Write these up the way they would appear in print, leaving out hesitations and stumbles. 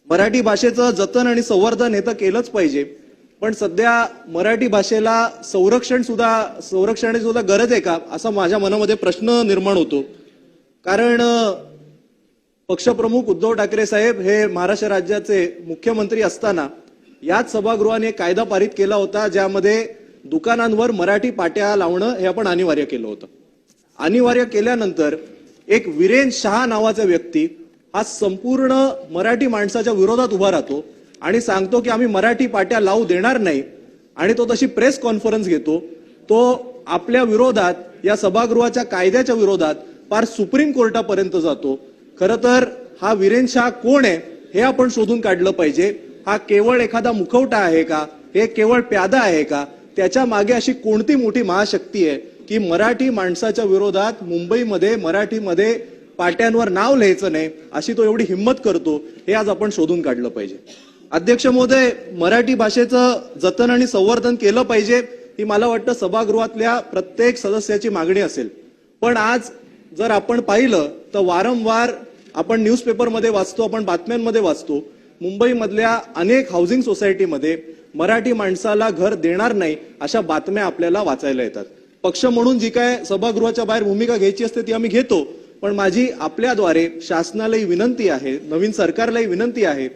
मराठी भाषेचं जतन आणि संवर्धन हे तर केलंच पाहिजे, पण सध्या मराठी भाषेला संरक्षणाची सुद्धा गरज आहे का, असा माझ्या मनामध्ये प्रश्न निर्माण होतो. कारण पक्षप्रमुख उद्धव ठाकरे साहेब हे महाराष्ट्र राज्याचे मुख्यमंत्री असताना याच सभागृहाने एक कायदा पारित केला होता, ज्यामध्ये दुकानांवर मराठी पाट्या लावणं हे आपण अनिवार्य केलं होतं. अनिवार्य केल्यानंतर एक वीरेन शहा नावाचा व्यक्ती हा संपूर्ण मराठी माणसाच्या विरोधात उभा राहतो आणि सांगतो की आम्ही मराठी पाट्या लावू देणार नाही, आणि तो तशी प्रेस कॉन्फरन्स घेतो. तो आपल्या विरोधात, या सभागृहाच्या कायद्याच्या विरोधात फार सुप्रीम कोर्टापर्यंत जातो. खरं तर हा वीरेन शहा कोण आहे हे आपण शोधून काढलं पाहिजे. हा केवळ एखादा मुखवटा आहे का, हे केवळ प्यादा आहे का, त्याच्या मागे अशी कोणती मोठी महाशक्ती आहे की मराठी माणसाच्या विरोधात मुंबईमध्ये मराठीमध्ये पाट्यांवर नाव लिहायचं नाही अशी तो एवढी हिंमत करतो, हे आज आपण शोधून काढलं पाहिजे. अध्यक्ष महोदय, मराठी भाषेचं जतन आणि संवर्धन केलं पाहिजे ही मला वाटतं सभागृहातल्या प्रत्येक सदस्याची मागणी असेल. पण आज जर आपण पाहिलं तर वारंवार आपण न्यूजपेपरमध्ये वाचतो, आपण बातम्यांमध्ये वाचतो, मुंबईमधल्या अनेक हाऊसिंग सोसायटीमध्ये मराठी माणसाला घर देणार नाही अशा बातम्या आपल्याला वाचायला येतात. पक्ष म्हणून जी काय सभागृहाच्या बाहेर भूमिका घ्यायची असते ती आम्ही घेतो, पण माझी आपल्याद्वारे शासनालाही विनंती आहे, नवीन सरकारलाही विनंती आहे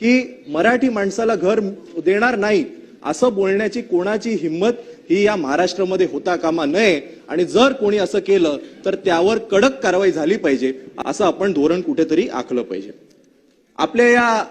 की मराठी माणसाला घर देणार नाही असं बोलण्याची कोणाची हिंमत ही या महाराष्ट्रामध्ये होता कामा नये, आणि जर कोणी असं केलं तर त्यावर कडक कारवाई झाली पाहिजे, असं आपण धोरण कुठेतरी आखलं पाहिजे. आपल्या या